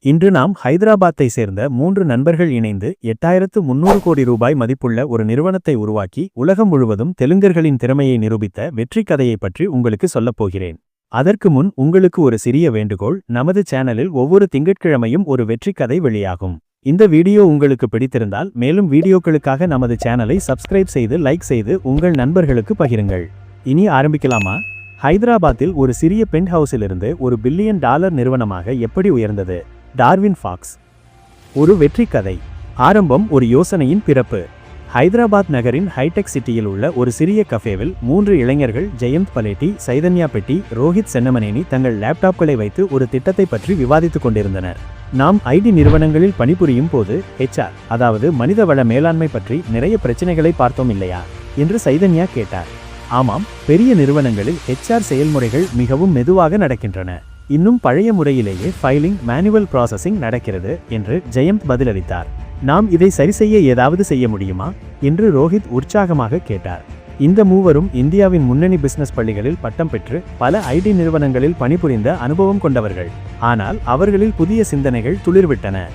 இன்று நாம் ஹைதராபாத்தை சேர்ந்த 3 நண்பர்கள் இணைந்து 8300 கோடி ரூபாய் மதிப்புள்ள ஒரு நிறுவனத்தை உருவாக்கி உலகம் முழுவதும் தெலுங்கர்களின் திறமையை நிரூபித்த வெற்றி கதையை பற்றி உங்களுக்கு சொல்லப் போகிறேன். அதற்கு முன் உங்களுக்கு ஒரு சிறிய வேண்டுகோள். நமது சேனலில் ஒவ்வொரு திங்கட்கிழமையும் ஒரு வெற்றி கதை வெளியாகும். இந்த வீடியோ உங்களுக்கு பிடித்திருந்தால் மேலும் வீடியோக்களுக்காக நமது சேனலை சப்ஸ்கிரைப் செய்து லைக் செய்து உங்கள் நண்பர்களுக்கு பகிருங்கள். இனி ஆரம்பிக்கலாமா? ஹைதராபாத்தில் ஒரு சிறிய பென்ட் ஹவுஸிலிருந்து ஒரு $1 பில்லியன் நிறுவனமாக எப்படி உயர்ந்தது? டார்வின் ஃபாக்ஸ். ஒரு வெற்றி கதை. ஆரம்பம் ஒரு யோசனையின் பிறப்பு. ஹைதராபாத் நகரின் ஹைடெக் சிட்டியில் உள்ள ஒரு சிறிய கஃபேவில் 3 இளைஞர்கள் ஜெயந்த் பலேட்டி, சைதன்யா பெட்டி, ரோஹித் சென்னமனேனி தங்கள் லேப்டாப்களை வைத்து ஒரு திட்டத்தை பற்றி விவாதித்துக் கொண்டிருந்தனர். நாம் ஐடி நிறுவனங்களில் பணிபுரியும் போது HR, அதாவது மனிதவள மேலாண்மை பற்றி நிறைய பிரச்சனைகளை பார்த்தோம் இல்லையா என்று சைதன்யா கேட்டார். ஆமாம், பெரிய நிறுவனங்களில் HR செயல்முறைகள் மிகவும் மெதுவாக நடக்கின்றன. இன்னும் பழைய முறையிலேயே ஃபைலிங், மேனுவல் ப்ராசஸிங் நடக்கிறது என்று ஜெயந்த் பதிலளித்தார். நாம் இதை சரிசெய்ய ஏதாவது செய்ய முடியுமா என்று ரோஹித் உற்சாகமாக கேட்டார். இந்த மூவரும் இந்தியாவின் முன்னணி பிசினஸ் பள்ளிகளில் பட்டம் பெற்று பல ஐடி நிறுவனங்களில் பணிபுரிந்த அனுபவம் கொண்டவர்கள். ஆனால் அவர்களில் புதிய சிந்தனைகள் துளிர்விட்டன.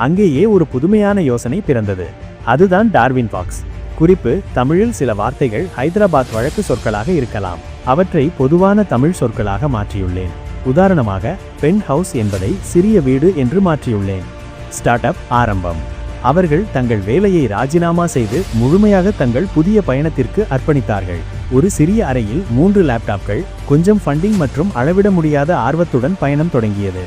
அங்கேயே ஒரு புதுமையான யோசனை பிறந்தது. அதுதான் டார்வின் ஃபாக்ஸ். குறிப்பு: தமிழில் சில வார்த்தைகள் ஹைதராபாத் வழக்கு சொற்களாக இருக்கலாம். அவற்றை பொதுவான தமிழ் சொற்களாக மாற்றியுள்ளேன். உதாரணமாக, பென்ட் ஹவுஸ் என்பதை சிறிய வீடு என்று மாற்றியுள்ளேன். ஸ்டார்ட் அப் ஆரம்பம். அவர்கள் தங்கள் வேலையை ராஜினாமா செய்து முழுமையாக தங்கள் புதிய பயணத்திற்கு அர்ப்பணித்தார்கள். ஒரு சிறிய அறையில் 3 லேப்டாப்கள், கொஞ்சம் ஃபண்டிங் மற்றும் அளவிட முடியாத ஆர்வத்துடன் பயணம் தொடங்கியது.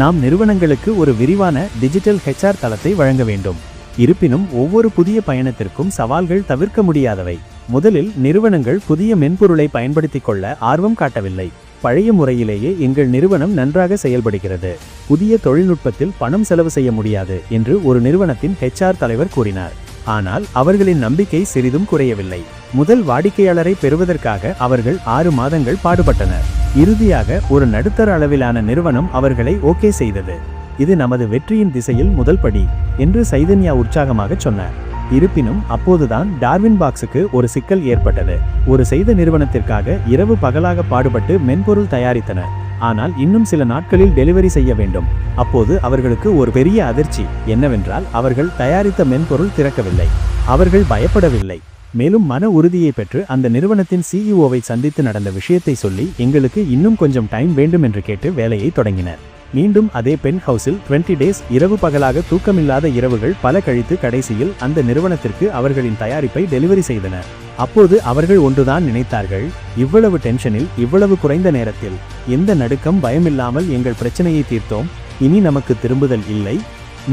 நாம் நிறுவனங்களுக்கு ஒரு விரிவான டிஜிட்டல் HR தளத்தை வழங்க வேண்டும். இருப்பினும் ஒவ்வொரு புதிய பயணத்திற்கும் சவால்கள் தவிர்க்க முடியாதவை. முதலில் நிறுவனங்கள் புதிய மென்பொருளை பயன்படுத்திக் கொள்ள ஆர்வம் காட்டவில்லை. பழைய முறையிலேயே எங்கள் நிறுவனம் நன்றாக செயல்படுகிறது, புதிய தொழில்நுட்பத்தில் பணம் செலவு செய்ய முடியாது என்று ஒரு நிறுவனத்தின் HR தலைவர் கூறினார். ஆனால் அவர்களின் நம்பிக்கை சிறிதும் குறையவில்லை. முதல் வாடிக்கையாளரை பெறுவதற்காக அவர்கள் 6 மாதங்கள் பாடுபட்டனர். இறுதியாக ஒரு நடுத்தர அளவிலான நிறுவனம் அவர்களை ஓகே செய்தது. இது நமது வெற்றியின் திசையில் முதல் படி என்று சைதன்யா உற்சாகமாக சொன்னார். இருப்பினும் அப்போதுதான் டார்வின் பாக்ஸுக்கு ஒரு சிக்கல் ஏற்பட்டது. ஒரு செய்த நிறுவனத்திற்காக இரவு பகலாக பாடுபட்டு மென்பொருள் தயாரித்தனர். ஆனால் இன்னும் சில நாட்களில் டெலிவரி செய்ய வேண்டும். அப்போது அவர்களுக்கு ஒரு பெரிய அதிர்ச்சி என்னவென்றால் அவர்கள் தயாரித்த மென்பொருள் திறக்கவில்லை. அவர்கள் பயப்படவில்லை. மேலும் மன உறுதியை பெற்று அந்த நிறுவனத்தின் CEOவை சந்தித்து நடந்த விஷயத்தை சொல்லி எங்களுக்கு இன்னும் கொஞ்சம் டைம் வேண்டும் என்று கேட்டு வேலையை தொடங்கினர். மீண்டும் அதே பென்ட் ஹவுஸில் 20 டேஸ் இரவு பகலாக தூக்கமில்லாத இரவுகள் பல கழித்து கடைசியில் அந்த நிறுவனத்திற்கு அவர்களின் தயாரிப்பை டெலிவரி செய்தனர். அப்போது அவர்கள் ஒன்றுதான் நினைத்தார்கள்: இவ்வளவு டென்ஷனில், இவ்வளவு குறைந்த நேரத்தில், எந்த நடுக்கம், பயமில்லாமல் எங்கள் பிரச்சனையை தீர்த்தோம், இனி நமக்கு திரும்புதல் இல்லை,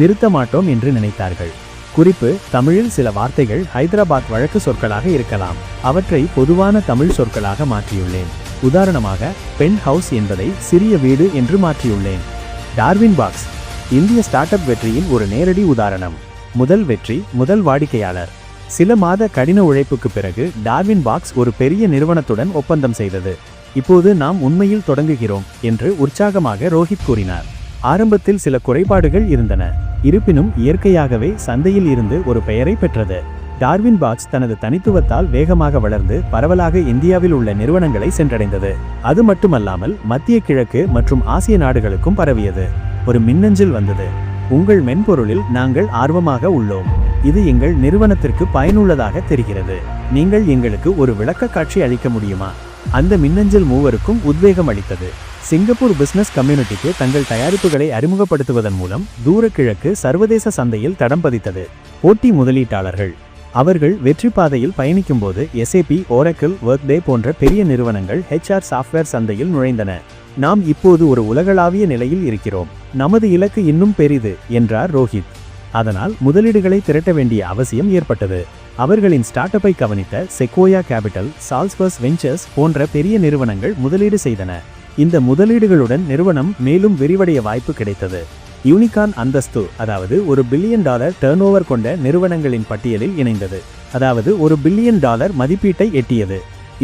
நிறுத்த மாட்டோம் என்று நினைத்தார்கள். குறிப்பு: தமிழில் சில வார்த்தைகள் ஹைதராபாத் வழக்கு சொற்களாக இருக்கலாம். அவற்றை பொதுவான தமிழ் சொற்களாக மாற்றியுள்ளேன். உதாரணமாக, பென்ட் ஹவுஸ் என்பதை சிறிய வீடு என்று மாற்றியுள்ளேன். டார்வின் பாக்ஸ் இந்திய ஸ்டார்ட் அப் வெற்றியின் ஒரு நேரடி உதாரணம். முதல் வெற்றி, முதல் வாடிக்கையாளர். சில மாத கடின உழைப்புக்கு பிறகு டார்வின் பாக்ஸ் ஒரு பெரிய நிறுவனத்துடன் ஒப்பந்தம் செய்தது. இப்போது நாம் உண்மையில் தொடங்குகிறோம் என்று உற்சாகமாக ரோஹித் கூறினார். ஆரம்பத்தில் சில குறைபாடுகள் இருந்தன. இருப்பினும் இயற்கையாகவே சந்தையில் இருந்து ஒரு பெயரை பெற்றது. டார்வின் பாக்ஸ் தனது தனித்துவத்தால் வேகமாக வளர்ந்து பரவலாக இந்தியாவில் உள்ள நிறுவனங்களை சென்றடைந்தது. அது மட்டுமல்லாமல் மத்திய கிழக்கு மற்றும் ஆசிய நாடுகளுக்கும் பரவியது. ஒரு மின்னஞ்சல் வந்தது: உங்கள் மென்பொருளில் நாங்கள் ஆர்வமாக உள்ளோம். இது எங்கள் நிறுவனத்திற்கு பயனுள்ளதாக தெரிகிறது. நீங்கள் எங்களுக்கு ஒரு விளக்கக்காட்சி அளிக்க முடியுமா? அந்த மின்னஞ்சல் மூவருக்கும் உத்வேகம் அளித்தது. சிங்கப்பூர் பிசினஸ் கம்யூனிட்டிக்கு தங்கள் தயாரிப்புகளை அறிமுகப்படுத்துவதன் மூலம் தூர கிழக்கு சர்வதேச சந்தையில் தடம் பதித்தது. போட்டி முதலீட்டாளர்கள். அவர்கள் வெற்றி பாதையில் பயணிக்கும்போது SAP, Oracle, Workday போன்ற பெரிய நிறுவனங்கள் HR சாஃப்ட்வேர் சந்தையில் நுழைந்தன. நாம் இப்போது ஒரு உலகளாவிய நிலையில் இருக்கிறோம். நமது இலக்கு இன்னும் பெரிது என்றார் ரோஹித். அதனால் முதலீடுகளை திரட்ட வேண்டிய அவசியம் ஏற்பட்டது. அவர்களின் ஸ்டார்ட் அப்பை கவனித்த செக்வோயா கேபிட்டல், சால்ஸ்பர்ஸ் வெஞ்சர்ஸ் போன்ற பெரிய நிறுவனங்கள் முதலீடு செய்தன. இந்த முதலீடுகளுடன் நிறுவனம் மேலும் விரிவடைய வாய்ப்பு கிடைத்தது. யூனிகார்ன் அந்தஸ்து, அதாவது $1 பில்லியன் டர்ன்ஓவர் கொண்ட நிறுவனங்களின் பட்டியலில் இணைந்தது. அதாவது $1 பில்லியன் மதிப்பீட்டை எட்டியது.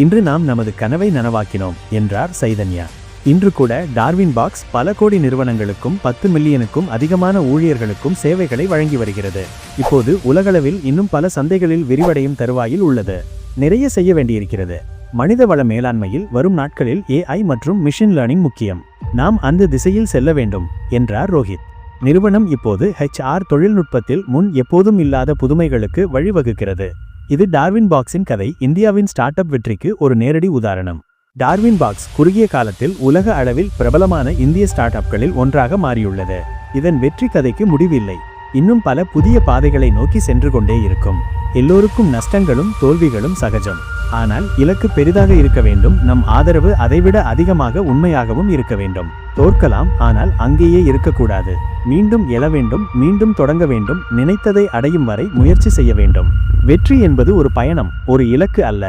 இன்று நாம் நமது கனவை நனவாக்கினோம் என்றார் சைதன்யா. இன்று கூட டார்வின் பாக்ஸ் பல கோடி நிறுவனங்களுக்கும் 10 மில்லியனுக்கும் அதிகமான ஊழியர்களுக்கும் சேவைகளை வழங்கி வருகிறது. இப்போது உலகளவில் இன்னும் பல சந்தைகளில் விரிவடையும் தருவாயில் உள்ளது. நிறைய செய்ய வேண்டியிருக்கிறது. மனிதவள மேலாண்மையில் வரும் நாட்களில் AI மற்றும் மிஷின் லேர்னிங் முக்கியம். நாம் அந்த திசையில் செல்ல வேண்டும் என்றார் ரோஹித். நிறுவனம் இப்போது HR தொழில்நுட்பத்தில் முன் எப்போதும் இல்லாத புதுமைகளுக்கு வழிவகுக்கிறது. இது டார்வின் பாக்ஸின் கதை இந்தியாவின் ஸ்டார்ட் அப் வெற்றிக்கு ஒரு நேரடி உதாரணம். டார்வின் பாக்ஸ் குறுகிய காலத்தில் உலக அளவில் பிரபலமான இந்திய ஸ்டார்ட் அப்களில் ஒன்றாக மாறியுள்ளது. இதன் வெற்றி கதைக்கு முடிவில்லை. இன்னும் பல புதிய பாதைகளை நோக்கி சென்று கொண்டே இருக்கும். எல்லோருக்கும் நஷ்டங்களும் தோல்விகளும் சகஜம். ஆனால் இலக்கு பெரிதாக இருக்க வேண்டும். நம் ஆதரவு அதைவிட அதிகமாக உண்மையாகவும் இருக்க வேண்டும். தோற்கலாம், ஆனால் அங்கேயே இருக்கக்கூடாது. மீண்டும் எழ வேண்டும், மீண்டும் தொடங்க வேண்டும். நினைத்ததை அடையும் வரை முயற்சி செய்ய வேண்டும். வெற்றி என்பது ஒரு பயணம், ஒரு இலக்கு அல்ல.